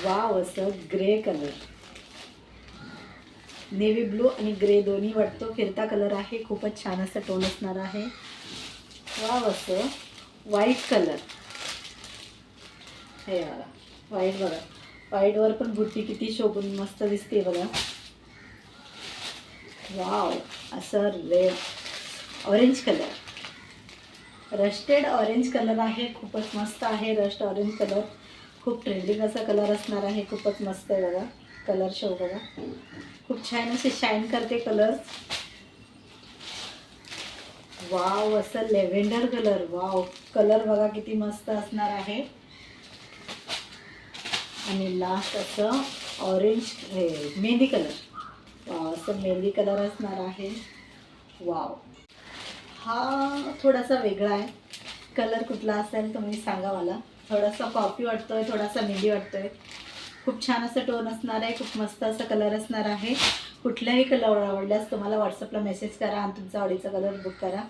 Wow, असं grey colour, navy blue आणि grey दोन्ही वाटतो फिरता कलर आहे. खूपच छान असं टोन असणार आहे. वाव, असं व्हाईट कलर. हे बघा व्हाईट, बघा व्हाईटवर पण बुट्टी किती शोभून मस्त दिसते बघा. वाव, असं red orange colour, rusted orange colour आहे. खूपच मस्त आहे. रस्ट ऑरेंज कलर खूप ट्रेंडिंग असा कलर असणार आहे. खूपच मस्त आहे बघा. कलर शो बघा, खूप छान असे शाईन करते कलर. वाव, असं लेव्हेंडर कलर. वाव, कलर बघा किती मस्त असणार आहे. आणि लास्ट असं ऑरेंज, हे मेहंदी कलर. वाव, असं मेहंदी कलर असणार आहे. वाव, हा थोडासा वेगळा आहे. कलर कुठला असेल तुम्ही सांगा मला. थोडासा कॉफी वाटतोय, थोडासा मेहंदी वाटतोय. खूप छान असं टोन असणार आहे. खूप मस्त असं कलर असणार आहे. कुठल्याही कलर आवडल्यास तुम्हाला व्हॉट्सअपला मेसेज करा आणि तुमचा आवडीचा कलर बुक करा.